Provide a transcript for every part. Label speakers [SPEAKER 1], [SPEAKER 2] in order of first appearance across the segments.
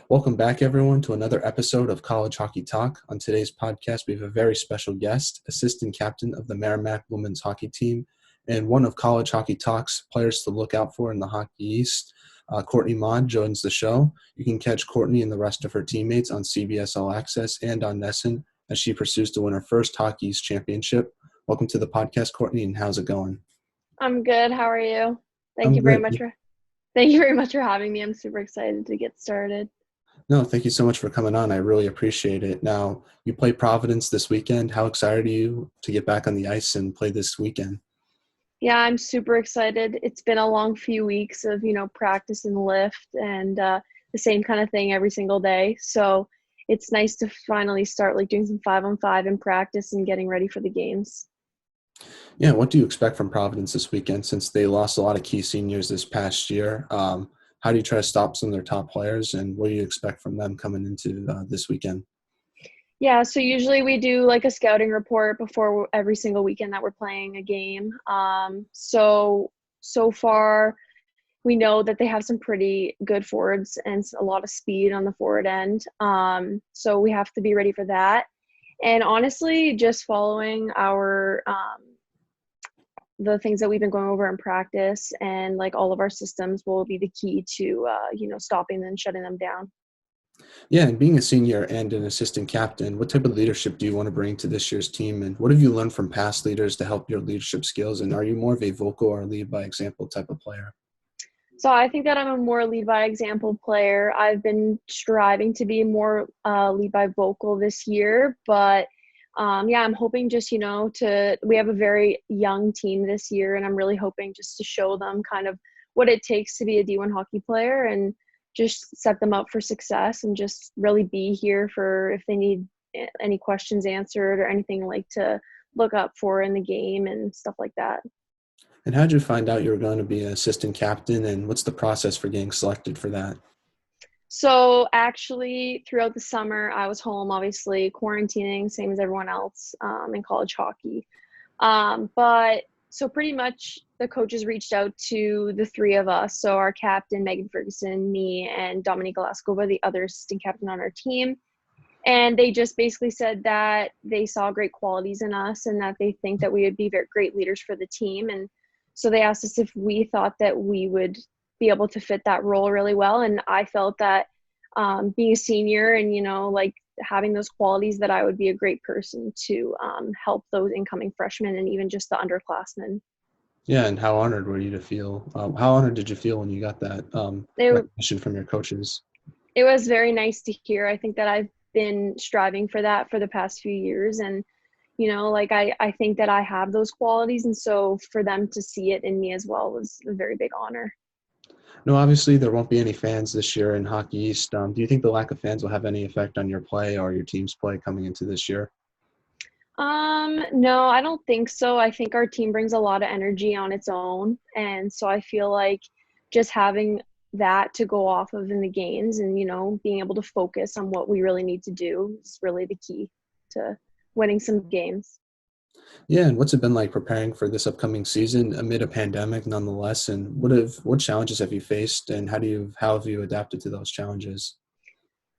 [SPEAKER 1] Welcome back, everyone, to another episode of College Hockey Talk. On today's podcast, we have a very special guest, assistant captain of the Merrimack women's hockey team, and one of College Hockey Talk's players to look out for in the Hockey East. Courtney Maud joins the show. You can catch Courtney and the rest of her teammates on CBS All Access and on NESN as she pursues to win her first Hockey East championship. Welcome to the podcast, Courtney, and how's it going?
[SPEAKER 2] I'm good. How are you? Thank
[SPEAKER 1] I'm
[SPEAKER 2] you very
[SPEAKER 1] good.
[SPEAKER 2] much for Thank you very much for having me. I'm super excited to get started.
[SPEAKER 1] No, thank you so much for coming on. I really appreciate it. Now, you play Providence this weekend. How excited are you to get back on the ice and play this weekend?
[SPEAKER 2] Yeah, I'm super excited. It's been a long few weeks of, practice and lift and the same kind of thing every single day. So it's nice to finally start doing some 5-on-5 in practice and getting ready for the games.
[SPEAKER 1] Yeah, what do you expect from Providence this weekend since they lost a lot of key seniors this past year? How do you try to stop some of their top players, and what do you expect from them coming into this weekend?
[SPEAKER 2] Yeah, so usually we do a scouting report before every single weekend that we're playing a game. So far, we know that they have some pretty good forwards and a lot of speed on the forward end. So we have to be ready for that. And honestly, just following the things that we've been going over in practice and all of our systems will be the key to stopping them and shutting them down.
[SPEAKER 1] Yeah, and being a senior and an assistant captain, what type of leadership do you want to bring to this year's team, and what have you learned from past leaders to help your leadership skills, and are you more of a vocal or lead by example type of player?
[SPEAKER 2] So I think that I'm a more lead by example player. I've been striving to be more lead by vocal this year, but I'm hoping just, we have a very young team this year, and I'm really hoping just to show them kind of what it takes to be a D1 hockey player and just set them up for success and just really be here for if they need any questions answered or anything to look up for in the game and stuff like that.
[SPEAKER 1] And how did you find out you were going to be an assistant captain, and what's the process for getting selected for that?
[SPEAKER 2] So actually, throughout the summer, I was home, obviously quarantining, same as everyone else in college hockey. But so pretty much the coaches reached out to the three of us. So our captain, Megan Ferguson, me, and Dominique Glasgow, the other assistant captain on our team. And they just basically said that they saw great qualities in us and that they think that we would be very great leaders for the team. And so they asked us if we thought that we would be able to fit that role really well. And I felt that being a senior and, having those qualities that I would be a great person to help those incoming freshmen and even just the underclassmen.
[SPEAKER 1] Yeah, and how honored were you to feel? How honored did you feel when you got that
[SPEAKER 2] It,
[SPEAKER 1] recognition from your coaches?
[SPEAKER 2] it was very nice to hear. I think that I've been striving for that for the past few years. And, I think that I have those qualities. And so for them to see it in me as well was a very big honor.
[SPEAKER 1] No, obviously there won't be any fans this year in Hockey East. Do you think the lack of fans will have any effect on your play or your team's play coming into this year?
[SPEAKER 2] No, I don't think so. I think our team brings a lot of energy on its own. And so I feel like just having that to go off of in the games and, being able to focus on what we really need to do is really the key to winning some games.
[SPEAKER 1] Yeah, and what's it been like preparing for this upcoming season amid a pandemic nonetheless? And what challenges have you faced, and how have you adapted to those challenges?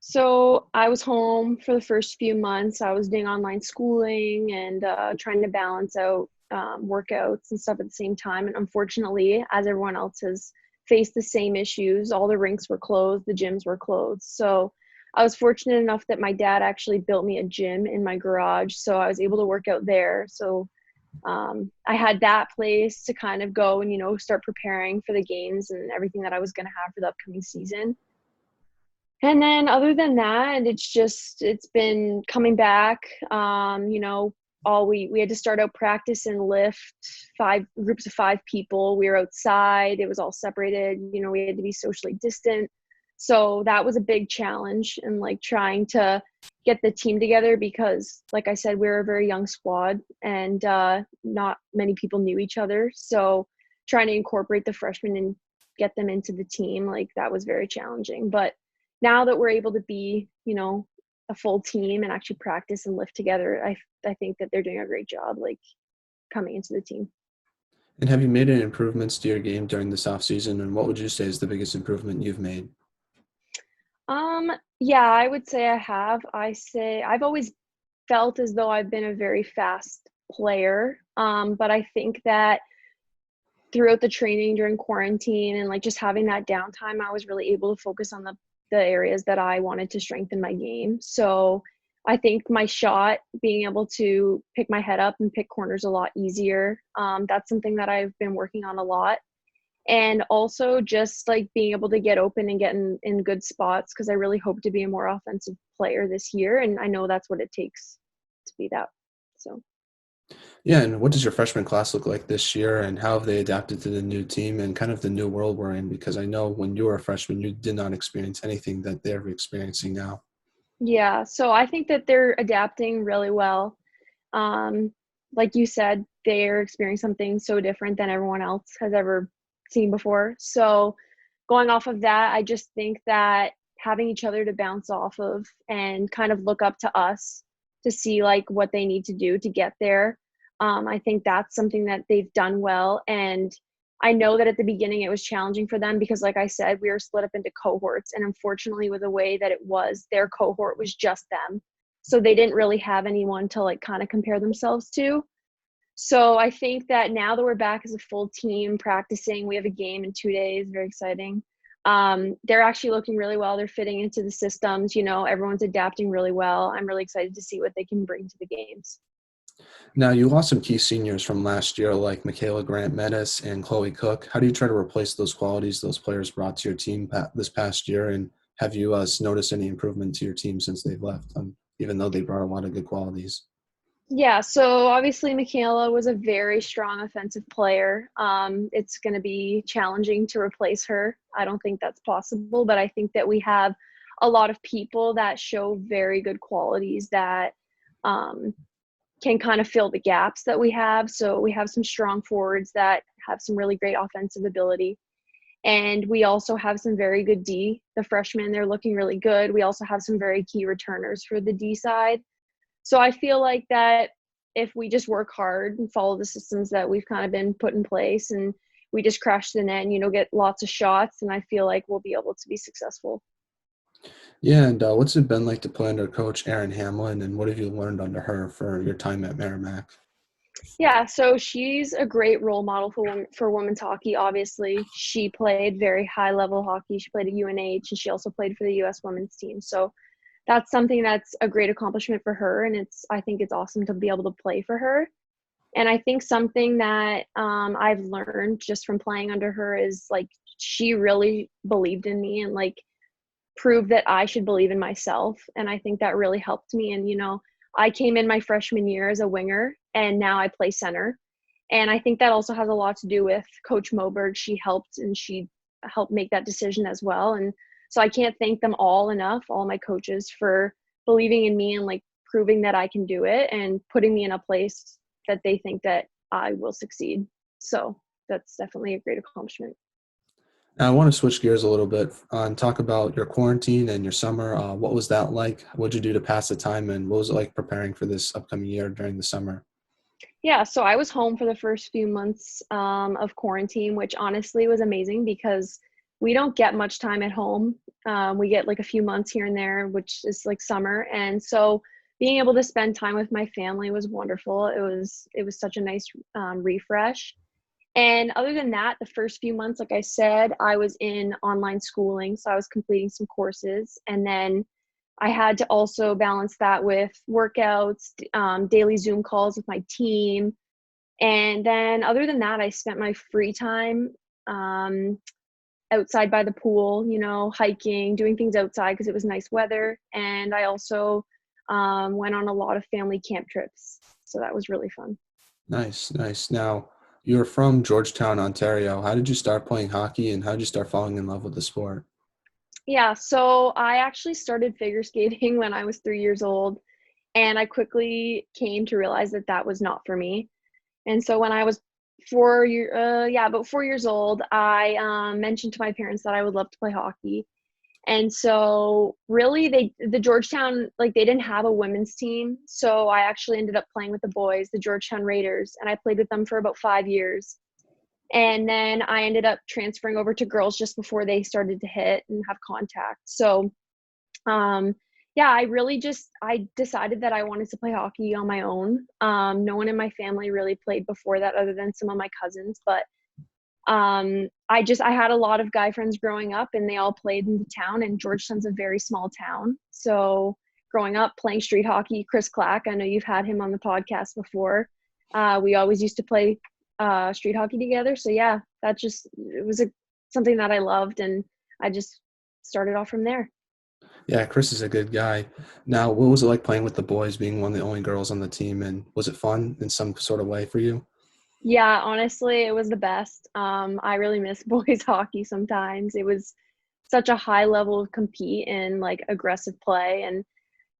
[SPEAKER 2] So I was home for the first few months. I was doing online schooling and trying to balance out workouts and stuff at the same time. And unfortunately, as everyone else has faced the same issues, all the rinks were closed, the gyms were closed. So I was fortunate enough that my dad actually built me a gym in my garage. So I was able to work out there. So I had that place to kind of go and, start preparing for the games and everything that I was going to have for the upcoming season. And then other than that, it's been coming back. All we had to start out practice and lift 5 groups of 5 people. We were outside. It was all separated. We had to be socially distant. So that was a big challenge and trying to get the team together because, like I said, we were a very young squad and not many people knew each other. So trying to incorporate the freshmen and get them into the team, that was very challenging. But now that we're able to be, a full team and actually practice and lift together, I think that they're doing a great job, coming into the team.
[SPEAKER 1] And have you made any improvements to your game during this off season? And what would you say is the biggest improvement you've made?
[SPEAKER 2] Yeah, I would say I have. I've always felt as though I've been a very fast player. But I think that throughout the training during quarantine and like just having that downtime, I was really able to focus on the areas that I wanted to strengthen my game. So I think my shot, being able to pick my head up and pick corners a lot easier. That's something that I've been working on a lot. And also just like being able to get open and get in good spots because I really hope to be a more offensive player this year. And I know that's what it takes to be that. So.
[SPEAKER 1] Yeah, and what does your freshman class look like this year, and how have they adapted to the new team and kind of the new world we're in? Because I know when you were a freshman, you did not experience anything that they're experiencing now.
[SPEAKER 2] Yeah, so I think that they're adapting really well. Um, like you said, they're experiencing something so different than everyone else has ever seen before. So, going off of that, I just think that having each other to bounce off of and kind of look up to us to see like what they need to do to get there. I think that's something that they've done well. And I know that at the beginning it was challenging for them because, like I said, we were split up into cohorts. And unfortunately, with the way that it was, their cohort was just them. So they didn't really have anyone to like kind of compare themselves to. So I think that now that we're back as a full team practicing, we have a game in 2 days, very exciting. They're actually looking really well. They're fitting into the systems. Everyone's adapting really well. I'm really excited to see what they can bring to the games.
[SPEAKER 1] Now, you lost some key seniors from last year, like Michaela Grant Metis and Chloe Cook. How do you try to replace those qualities those players brought to your team this past year? And have you noticed any improvement to your team since they've left, even though they brought a lot of good qualities?
[SPEAKER 2] Yeah, so obviously Michaela was a very strong offensive player. It's going to be challenging to replace her. I don't think that's possible, but I think that we have a lot of people that show very good qualities that um, can kind of fill the gaps that we have. So we have some strong forwards that have some really great offensive ability. And we also have some very good D. The freshmen, they're looking really good. We also have some very key returners for the D side. So I feel like that if we just work hard and follow the systems that we've kind of been put in place and we just crash the net and, get lots of shots, and I feel like we'll be able to be successful.
[SPEAKER 1] Yeah, and what's it been like to play under Coach Erin Hamlin, and what have you learned under her for your time at Merrimack?
[SPEAKER 2] Yeah, so she's a great role model for women's hockey. Obviously, she played very high level hockey. She played at UNH, and she also played for the U.S. women's team. So that's something that's a great accomplishment for her, and I think it's awesome to be able to play for her. And I think something that I've learned just from playing under her is like she really believed in me and like proved that I should believe in myself. And I think that really helped me. And, I came in my freshman year as a winger and now I play center. And I think that also has a lot to do with Coach Moberg. She helped and she helped make that decision as well. And so I can't thank them all enough, all my coaches, for believing in me and like proving that I can do it and putting me in a place that they think that I will succeed. So that's definitely a great accomplishment.
[SPEAKER 1] Now, I want to switch gears a little bit and talk about your quarantine and your summer. What was that like? What did you do to pass the time, and what was it like preparing for this upcoming year during the summer?
[SPEAKER 2] Yeah, so I was home for the first few months of quarantine, which honestly was amazing because we don't get much time at home. We get like a few months here and there, which is like summer, and so being able to spend time with my family was wonderful. It was such a nice refresh. And other than that, the first few months, like I said, I was in online schooling, so I was completing some courses, and then I had to also balance that with workouts, daily Zoom calls with my team. And then other than that, I spent my free time um, outside by the pool, hiking, doing things outside because it was nice weather. And I also went on a lot of family camp trips. So that was really fun.
[SPEAKER 1] Nice, nice. Now, you're from Georgetown, Ontario. How did you start playing hockey, and how did you start falling in love with the sport?
[SPEAKER 2] Yeah, so I actually started figure skating when I was 3 years old. And I quickly came to realize that that was not for me. And so when I was about 4 years old, I mentioned to my parents that I would love to play hockey. And so really the Georgetown, like they didn't have a women's team. So I actually ended up playing with the boys, the Georgetown Raiders, and I played with them for about 5 years. And then I ended up transferring over to girls just before they started to hit and have contact. So Um, yeah, I decided that I wanted to play hockey on my own. No one in my family really played before that other than some of my cousins, but I had a lot of guy friends growing up and they all played in the town, and Georgetown's a very small town. So growing up playing street hockey, Chris Clack, I know you've had him on the podcast before. We always used to play street hockey together. So yeah, it was something that I loved, and I just started off from there.
[SPEAKER 1] Yeah, Chris is a good guy. Now, what was it like playing with the boys, being one of the only girls on the team, and was it fun in some sort of way for you?
[SPEAKER 2] Yeah, honestly, it was the best. I really miss boys hockey sometimes. It was such a high level of compete and like aggressive play, and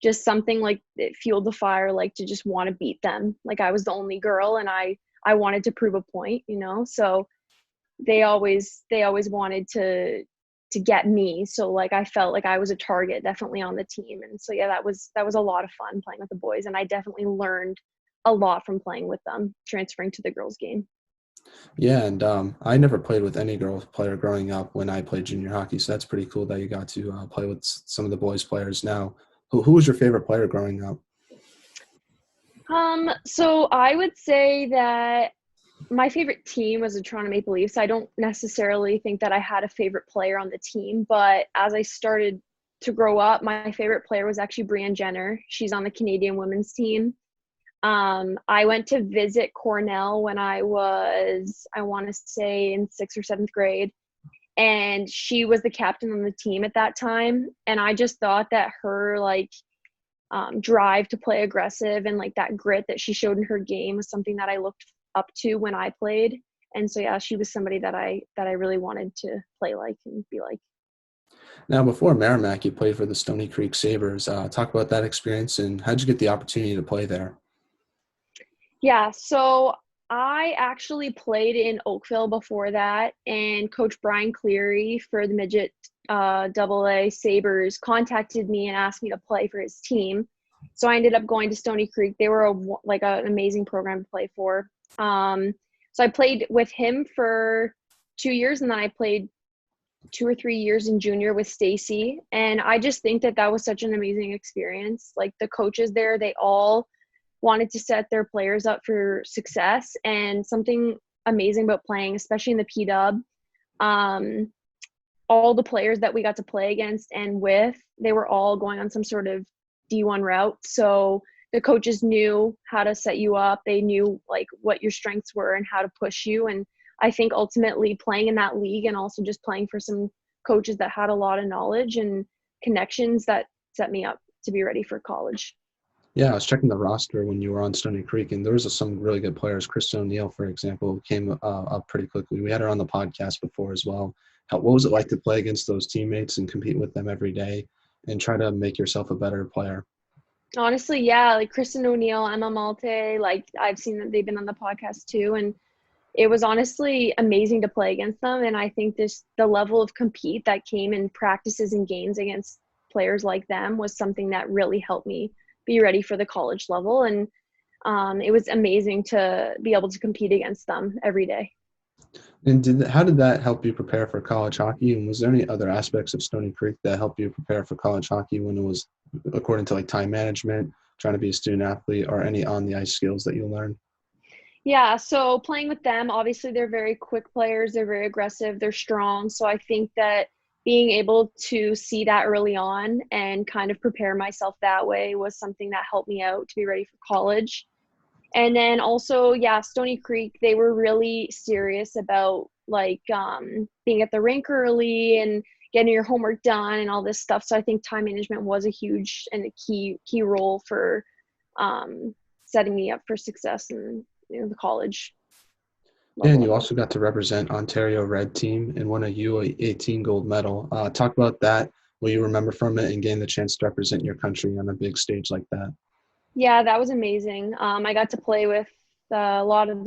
[SPEAKER 2] just something like it fueled the fire, like to just want to beat them. Like I was the only girl and I wanted to prove a point, you know? So they always wanted to get me. So like I felt like I was a target definitely on the team. And so yeah, that was a lot of fun playing with the boys, and I definitely learned a lot from playing with them, transferring to the girls game.
[SPEAKER 1] Yeah, and I never played with any girl player growing up when I played junior hockey, so that's pretty cool that you got to play with some of the boys players now. Who was your favorite player growing up?
[SPEAKER 2] So I would say that my favorite team was the Toronto Maple Leafs. I don't necessarily think that I had a favorite player on the team, but as I started to grow up, my favorite player was actually Brianne Jenner. She's on the Canadian women's team. I went to visit Cornell when I want to say in sixth or seventh grade, and she was the captain on the team at that time. And I just thought that her like drive to play aggressive and like that grit that she showed in her game was something that I looked up to when I played. And so yeah, she was somebody that I really wanted to play like and be like.
[SPEAKER 1] Now, before Merrimack, you played for the Stony Creek Sabres. Talk about that experience and how'd you get the opportunity to play there?
[SPEAKER 2] Yeah, so I actually played in Oakville before that, and Coach Brian Cleary for the midget double A Sabres contacted me and asked me to play for his team. So I ended up going to Stony Creek. They were like an amazing program to play for. So I played with him for 2 years, and then I played 2 or 3 years in junior with Stacy. And I just think that that was such an amazing experience. Like the coaches there, they all wanted to set their players up for success, and something amazing about playing, especially in the P-Dub. Um, all the players that we got to play against and with, they were all going on some sort of D1 route. So the coaches knew how to set you up. They knew like what your strengths were and how to push you. And I think ultimately playing in that league and also just playing for some coaches that had a lot of knowledge and connections, that set me up to be ready for college.
[SPEAKER 1] Yeah, I was checking the roster when you were on Stony Creek, and there was some really good players. Kristen O'Neill, for example, came up pretty quickly. We had her on the podcast before as well. What was it like to play against those teammates and compete with them every day and try to make yourself a better player?
[SPEAKER 2] Honestly, yeah, like Kristen O'Neill, Emma Malte, like I've seen that they've been on the podcast too, and it was honestly amazing to play against them. And I think the level of compete that came in practices and games against players like them was something that really helped me be ready for the college level. And it was amazing to be able to compete against them every day.
[SPEAKER 1] And how did that help you prepare for college hockey? And was there any other aspects of Stony Creek that helped you prepare for college hockey when it was according to like time management, trying to be a student athlete, or any on the ice skills that you learned?
[SPEAKER 2] Yeah, so playing with them, obviously they're very quick players, they're very aggressive, they're strong. So I think that being able to see that early on and kind of prepare myself that way was something that helped me out to be ready for college. And then also, yeah, Stony Creek, they were really serious about like being at the rink early and getting your homework done and all this stuff. So I think time management was a huge and a key role for setting me up for success in the college
[SPEAKER 1] Yeah, and
[SPEAKER 2] level.
[SPEAKER 1] you also got to represent Ontario Red Team and won a U18 gold medal. Talk about that, what you remember from it, and getting the chance to represent your country on a big stage like that.
[SPEAKER 2] Yeah, that was amazing. I got to play with a lot of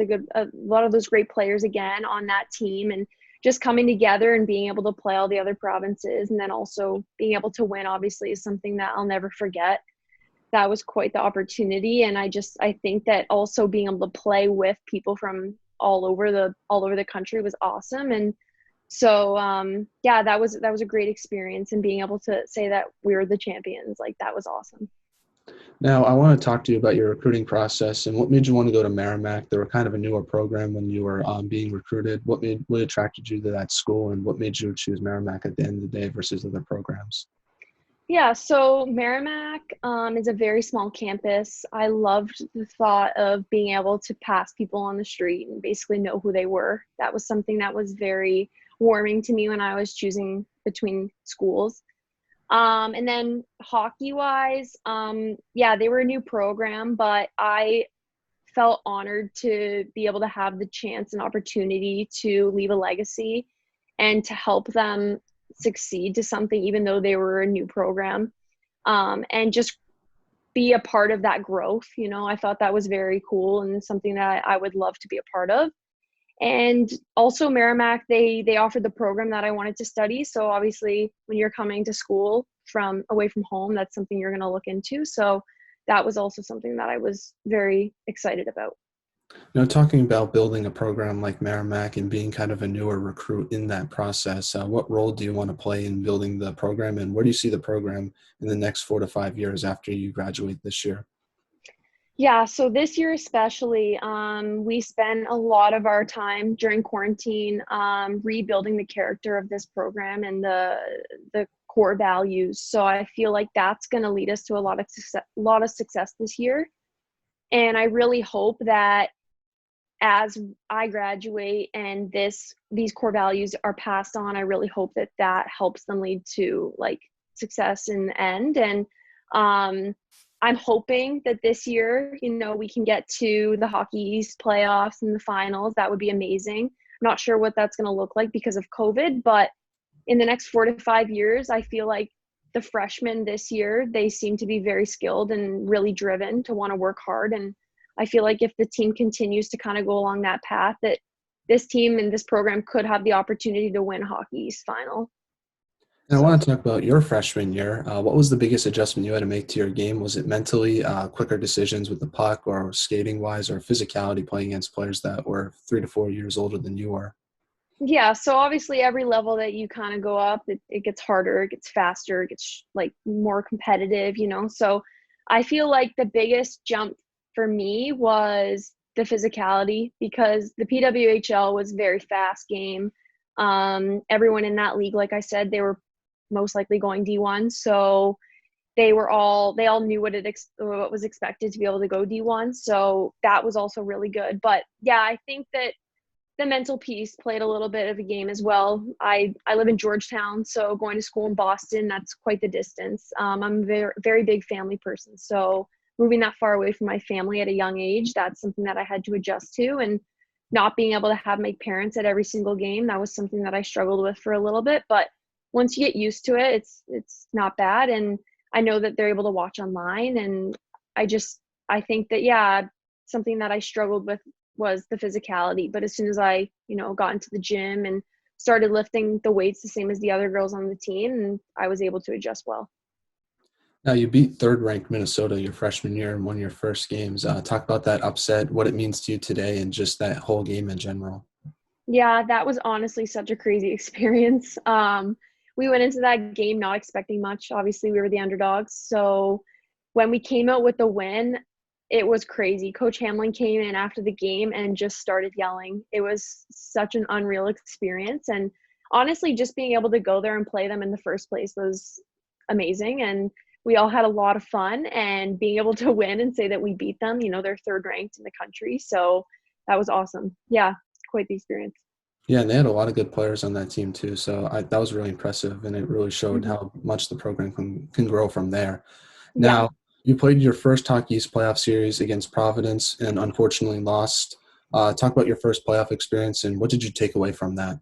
[SPEAKER 2] those great players again on that team, and just coming together and being able to play all the other provinces, and then also being able to win, obviously, is something that I'll never forget. That was quite the opportunity, and I think that also being able to play with people from all over the country was awesome. And So yeah, that was a great experience, and being able to say that we were the champions, like that was awesome.
[SPEAKER 1] Now, I want to talk to you about your recruiting process and what made you want to go to Merrimack. They were kind of a newer program when you were being recruited. What attracted you to that school, and what made you choose Merrimack at the end of the day versus other programs?
[SPEAKER 2] Yeah, so Merrimack is a very small campus. I loved the thought of being able to pass people on the street and basically know who they were. That was something that was very warming to me when I was choosing between schools. And then hockey wise, yeah, they were a new program, but I felt honored to be able to have the chance and opportunity to leave a legacy and to help them succeed to something, even though they were a new program, and just be a part of that growth. I thought that was very cool and something that I would love to be a part of. And also Merrimack, they offered the program that I wanted to study. So obviously when you're coming to school from away from home, that's something you're going to look into. So that was also something that I was very excited about.
[SPEAKER 1] Talking about building a program like Merrimack and being kind of a newer recruit in that process, what role do you want to play in building the program, and where do you see the program in the next 4 to 5 years after you graduate this year?
[SPEAKER 2] Yeah, so this year especially, we spent a lot of our time during quarantine rebuilding the character of this program and the core values. So I feel like that's going to lead us to a lot of success this year. And I really hope that as I graduate and these core values are passed on, I really hope that that helps them lead to like success in the end. And I'm hoping that this year, we can get to the Hockey East playoffs and the finals. That would be amazing. I'm not sure what that's going to look like because of COVID, but in the next 4 to 5 years, I feel like the freshmen this year, they seem to be very skilled and really driven to want to work hard. And I feel like if the team continues to kind of go along that path, that this team and this program could have the opportunity to win Hockey East final.
[SPEAKER 1] And I
[SPEAKER 2] So
[SPEAKER 1] want to talk about your freshman year. What was the biggest adjustment you had to make to your game? Was it mentally quicker decisions with the puck, or skating wise, or physicality playing against players that were 3 to 4 years older than you were?
[SPEAKER 2] yeah, so obviously every level that you kind of go up, it gets harder, it gets faster, it gets like more competitive. So I feel like the biggest jump for me was the physicality because the PWHL was a very fast game. Everyone in that league, like I said, they were most likely going D1. So they all knew what was expected to be able to go D1. So that was also really good. But yeah, I think that the mental piece played a little bit of a game as well. I live in Georgetown, so going to school in Boston, that's quite the distance. I'm a very, very big family person. So moving that far away from my family at a young age, that's something that I had to adjust to. And not being able to have my parents at every single game, that was something that I struggled with for a little bit. But once you get used to it, it's not bad. And I know that they're able to watch online. And I think that, yeah, something that I struggled with was the physicality. But as soon as I got into the gym and started lifting the weights the same as the other girls on the team, and I was able to adjust well.
[SPEAKER 1] Now, you beat third-ranked Minnesota your freshman year in one of your first games. Talk about that upset, what it means to you today, and just that whole game in general.
[SPEAKER 2] Yeah, that was honestly such a crazy experience. We went into that game not expecting much. Obviously, we were the underdogs. So when we came out with the win, it was crazy. Coach Hamlin came in after the game and just started yelling. It was such an unreal experience. And honestly, just being able to go there and play them in the first place was amazing. And we all had a lot of fun, and being able to win and say that we beat them, they're third ranked in the country. So that was awesome. Yeah, quite the experience.
[SPEAKER 1] Yeah, and they had a lot of good players on that team too. So that was really impressive, and it really showed
[SPEAKER 2] Mhm.
[SPEAKER 1] how much the program can grow from there.
[SPEAKER 2] Yeah.
[SPEAKER 1] Now, you played your first Hockey East playoff series against Providence and unfortunately lost. Talk about your first playoff experience and what did you take away from that?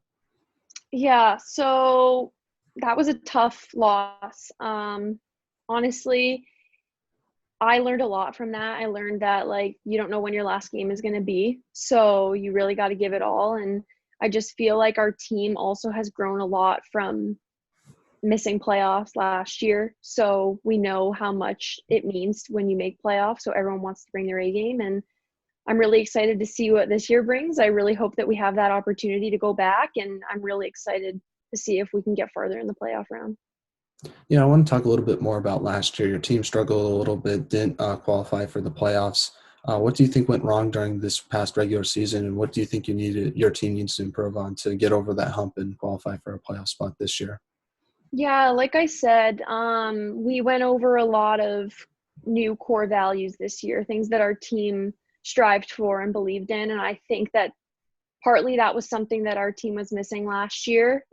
[SPEAKER 2] Yeah. So that was a tough loss. Honestly, I learned a lot from that. I learned that like you don't know when your last game is going to be. So you really got to give it all. And I just feel like our team also has grown a lot from missing playoffs last year. So we know how much it means when you make playoffs. So everyone wants to bring their A game. And I'm really excited to see what this year brings. I really hope that we have that opportunity to go back, and I'm really excited to see if we can get farther in the playoff round.
[SPEAKER 1] Yeah, I want to talk a little bit more about last year. Your team struggled a little bit, didn't qualify for the playoffs. What do you think went wrong during this past regular season, and what do you think your team needs to improve on to get over that hump and qualify for a playoff spot this year?
[SPEAKER 2] Yeah, like I said, we went over a lot of new core values this year, things that our team strived for and believed in. And I think that partly that was something that our team was missing last year.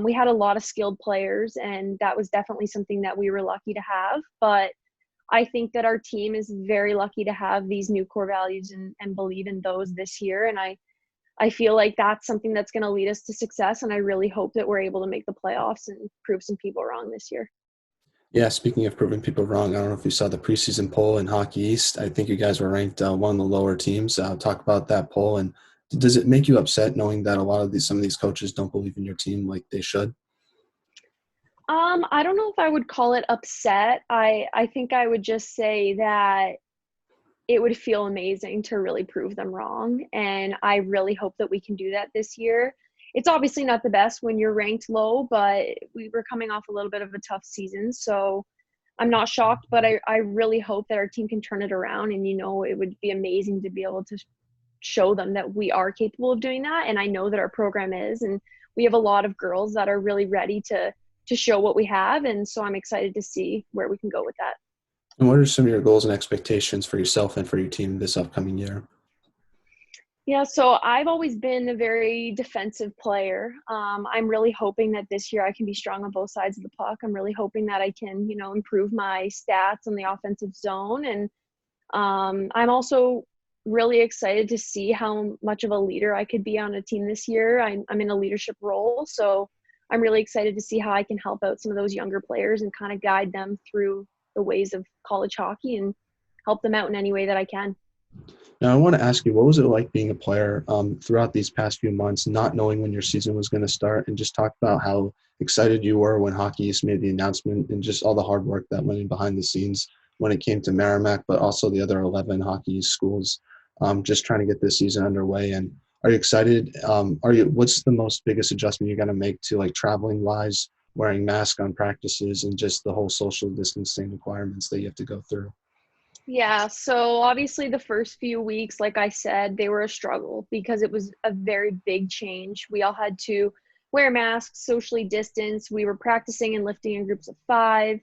[SPEAKER 2] We had a lot of skilled players, and that was definitely something that we were lucky to have. But I think that our team is very lucky to have these new core values and believe in those this year. And I feel like that's something that's going to lead us to success. And I really hope that we're able to make the playoffs and prove some people wrong this year.
[SPEAKER 1] Yeah, speaking of proving people wrong, I don't know if you saw the preseason poll in Hockey East. I think you guys were ranked one of the lower teams. Talk about that poll, and does it make you upset knowing that some of these coaches don't believe in your team like they should?
[SPEAKER 2] I don't know if I would call it upset. I think I would just say that it would feel amazing to really prove them wrong. And I really hope that we can do that this year. It's obviously not the best when you're ranked low, but we were coming off a little bit of a tough season. So I'm not shocked, but I really hope that our team can turn it around. And, it would be amazing to be able to show them that we are capable of doing that. And I know that our program is, and we have a lot of girls that are really ready to show what we have. And so I'm excited to see where we can go with that.
[SPEAKER 1] And what are some of your goals and expectations for yourself and for your team this upcoming year?
[SPEAKER 2] Yeah, so I've always been a very defensive player. I'm really hoping that this year I can be strong on both sides of the puck. I'm really hoping that I can, improve my stats on the offensive zone. And I'm also really excited to see how much of a leader I could be on a team this year. I'm in a leadership role, so I'm really excited to see how I can help out some of those younger players and kind of guide them through the ways of college hockey and help them out in any way that I can.
[SPEAKER 1] Now, I want to ask you, what was it like being a player throughout these past few months, not knowing when your season was going to start, and just talk about how excited you were when Hockey East made the announcement and just all the hard work that went in behind the scenes when it came to Merrimack, but also the other 11 Hockey East schools, just trying to get this season underway. And are you excited? What's the most biggest adjustment you're going to make to like traveling wise, wearing masks on practices, and just the whole social distancing requirements that you have to go through?
[SPEAKER 2] Yeah, so obviously the first few weeks, like I said, they were a struggle because it was a very big change. We all had to wear masks, socially distance. We were practicing and lifting in groups of 5.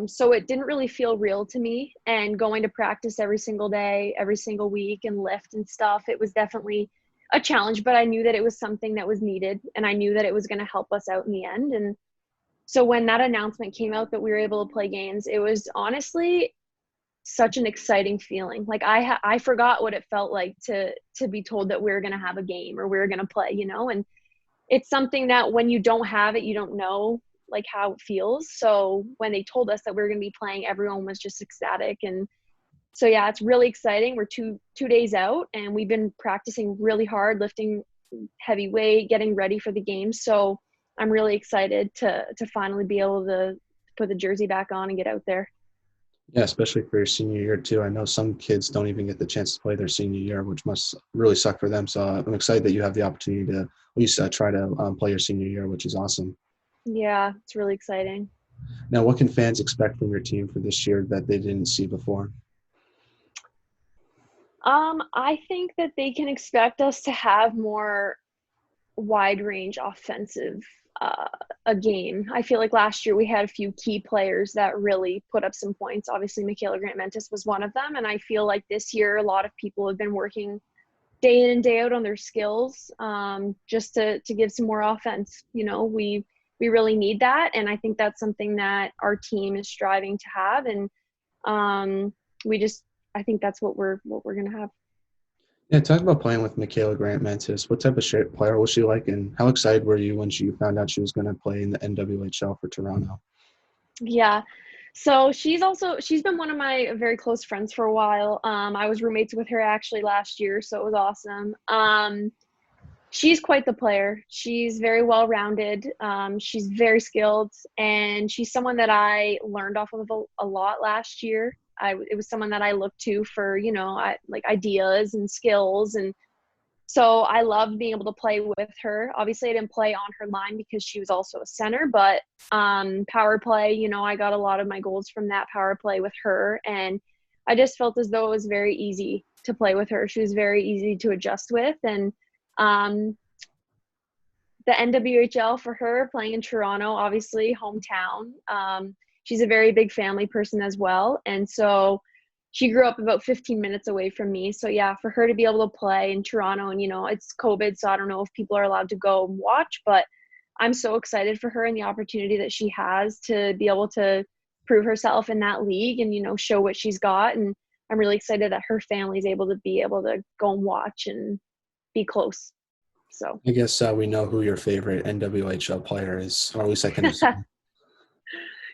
[SPEAKER 2] So it didn't really feel real to me. And going to practice every single day, every single week and lift and stuff, it was definitely a challenge, but I knew that it was something that was needed and I knew that it was going to help us out in the end. And so when that announcement came out that we were able to play games, it was honestly such an exciting feeling. Like I forgot what it felt like to be told that we are going to have a game or we are going to play, and it's something that when you don't have it, you don't know like how it feels. So when they told us that we were going to be playing, everyone was just ecstatic. And so, yeah, it's really exciting. We're two days out and we've been practicing really hard, lifting heavy weight, getting ready for the game. So I'm really excited to finally be able to put the jersey back on and get out there.
[SPEAKER 1] Yeah, especially for your senior year too. I know some kids don't even get the chance to play their senior year, which must really suck for them. So I'm excited that you have the opportunity to at least try to play your senior year, which is awesome.
[SPEAKER 2] Yeah, it's really exciting.
[SPEAKER 1] Now, what can fans expect from your team for this year that they didn't see before?
[SPEAKER 2] I think that they can expect us to have more wide range offensive a game. I feel like last year we had a few key players that really put up some points. Obviously, Michaela Grant-Mentis was one of them, and I feel like this year a lot of people have been working day in and day out on their skills, just to give some more offense. We really need that, and I think that's something that our team is striving to have, and I think that's what we're gonna have.
[SPEAKER 1] Yeah, talk about playing with Michaela Grant-Mentis. What type of player was she like, and how excited were you when you found out she was going to play in the NWHL for Toronto?
[SPEAKER 2] Yeah. So she's been one of my very close friends for a while. I was roommates with her actually last year, so it was awesome. She's quite the player. She's very well-rounded. She's very skilled, and she's someone that I learned off of a lot last year. it was someone that I looked to for, like ideas and skills. And so I loved being able to play with her. Obviously, I didn't play on her line because she was also a center, but power play, I got a lot of my goals from that power play with her. And I just felt as though it was very easy to play with her. She was very easy to adjust with. And the NWHL for her, playing in Toronto, obviously hometown. She's a very big family person as well. And so she grew up about 15 minutes away from me. So yeah, for her to be able to play in Toronto, and it's COVID, so I don't know if people are allowed to go and watch, but I'm so excited for her and the opportunity that she has to be able to prove herself in that league and, show what she's got. And I'm really excited that her family's able to go and watch and be close. So
[SPEAKER 1] I guess we know who your favorite NWHL player is, or at least I can assume.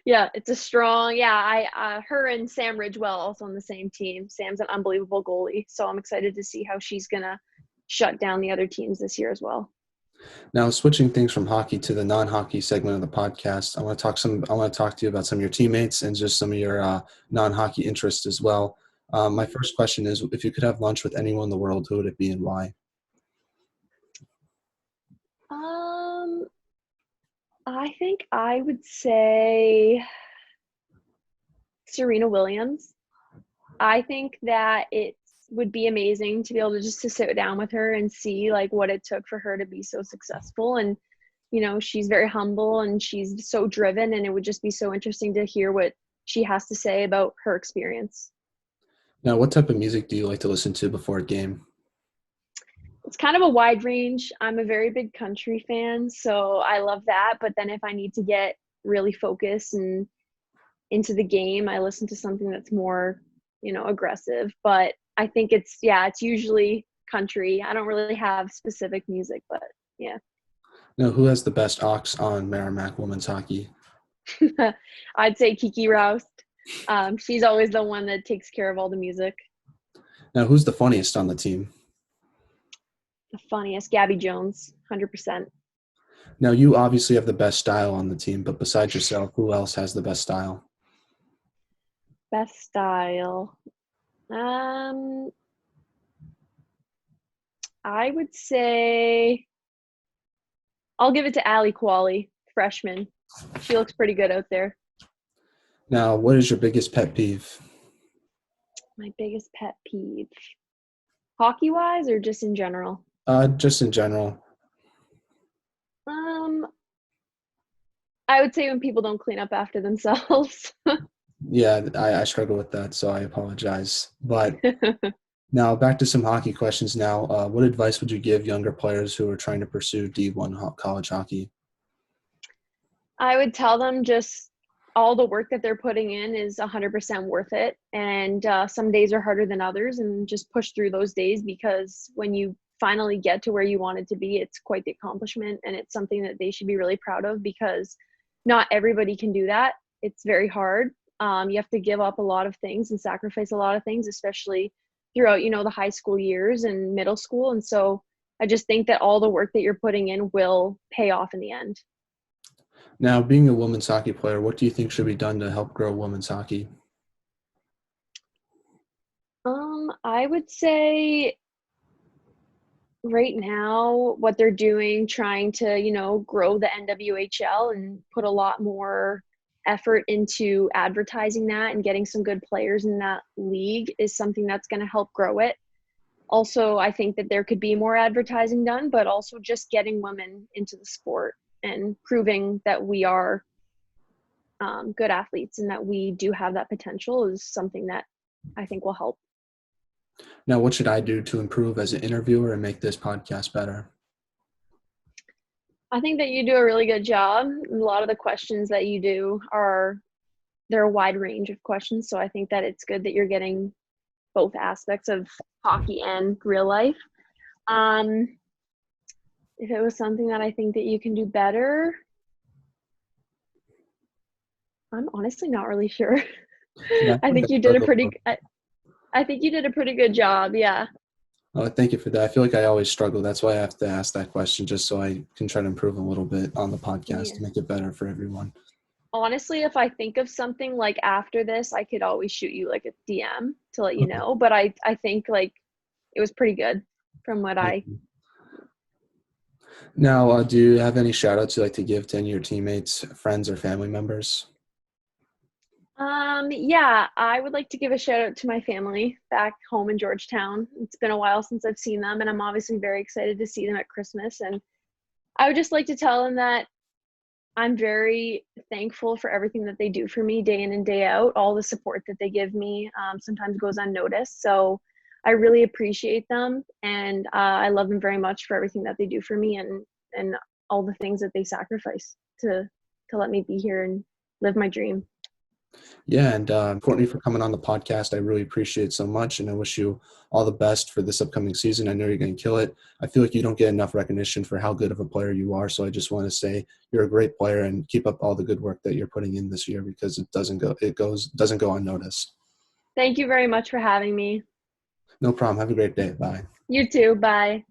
[SPEAKER 2] Yeah, it's a strong, her and Sam Ridgewell also on the same team. Sam's an unbelievable goalie, so I'm excited to see how she's going to shut down the other teams this year as well.
[SPEAKER 1] Now, switching things from hockey to the non-hockey segment of the podcast, I want to talk to you about some of your teammates and just some of your non-hockey interests as well. My first question is, if you could have lunch with anyone in the world, who would it be and why?
[SPEAKER 2] I think I would say Serena Williams. I think that it would be amazing to be able to sit down with her and see like what it took for her to be so successful. And, she's very humble and she's so driven, and it would just be so interesting to hear what she has to say about her experience.
[SPEAKER 1] Now, what type of music do you like to listen to before a game?
[SPEAKER 2] It's kind of a wide range. I'm a very big country fan, so I love that. But then if I need to get really focused and into the game, I listen to something that's more, aggressive. But I think it's usually country. I don't really have specific music, but yeah.
[SPEAKER 1] Now, who has the best aux on Merrimack women's hockey?
[SPEAKER 2] I'd say Kiki Roust. She's always the one that takes care of all the music.
[SPEAKER 1] Now, who's the funniest on the team?
[SPEAKER 2] The funniest, Gabby Jones, 100%.
[SPEAKER 1] Now, you obviously have the best style on the team, but besides yourself, who else has the best style?
[SPEAKER 2] Best style. I would say I'll give it to Allie Qualley, freshman. She looks pretty good out there.
[SPEAKER 1] Now, what is your biggest pet peeve?
[SPEAKER 2] My biggest pet peeve. Hockey-wise or just in general?
[SPEAKER 1] Just in general.
[SPEAKER 2] I would say when people don't clean up after themselves.
[SPEAKER 1] Yeah, I struggle with that, so I apologize. But now back to some hockey questions now. What advice would you give younger players who are trying to pursue D1 college hockey?
[SPEAKER 2] I would tell them just all the work that they're putting in is 100% worth it. And some days are harder than others, and just push through those days, because when you finally get to where you wanted to be, it's quite the accomplishment, and it's something that they should be really proud of, because not everybody can do that. It's very hard. You have to give up a lot of things and sacrifice a lot of things, especially throughout, the high school years and middle school. And so I just think that all the work that you're putting in will pay off in the end.
[SPEAKER 1] Now, being a women's hockey player, what do you think should be done to help grow women's hockey?
[SPEAKER 2] I would say right now what they're doing, trying to, grow the NWHL and put a lot more effort into advertising that and getting some good players in that league, is something that's going to help grow it. Also, I think that there could be more advertising done, but also just getting women into the sport and proving that we are good athletes and that we do have that potential is something that I think will help.
[SPEAKER 1] Now, what should I do to improve as an interviewer and make this podcast better?
[SPEAKER 2] I think that you do a really good job. A lot of the questions that you do they're a wide range of questions. So I think that it's good that you're getting both aspects of hockey and real life. If it was something that I think that you can do better, I'm honestly not really sure.
[SPEAKER 1] Yeah,
[SPEAKER 2] I think you did I think you did a pretty good job. Yeah.
[SPEAKER 1] Oh, thank you for that. I feel like I always struggle. That's why I have to ask that question, just so I can try to improve a little bit on the podcast to make it better for everyone.
[SPEAKER 2] Honestly, if I think of something like after this, I could always shoot you like a DM to let you
[SPEAKER 1] Okay.
[SPEAKER 2] know. But I think like it was pretty good from what I.
[SPEAKER 1] Okay. Now, do you have any shout outs you'd like to give to any of your teammates, friends, or family members?
[SPEAKER 2] Yeah, I would like to give a shout out to my family back home in Georgetown. It's been a while since I've seen them, and I'm obviously very excited to see them at Christmas. And I would just like to tell them that I'm very thankful for everything that they do for me day in and day out. All the support that they give me sometimes goes unnoticed. So I really appreciate them, and I love them very much for everything that they do for me and all the things that they sacrifice to let me be here and live my dream.
[SPEAKER 1] Yeah, and Courtney, for coming on the podcast. I really appreciate it so much, and I wish you all the best for this upcoming season. I know you're going to kill it. I feel like you don't get enough recognition for how good of a player you are, so I just want to say you're a great player and keep up all the good work that you're putting in this year because doesn't go unnoticed.
[SPEAKER 2] Thank you very much for having me.
[SPEAKER 1] No problem. Have a great day. Bye.
[SPEAKER 2] You too. Bye.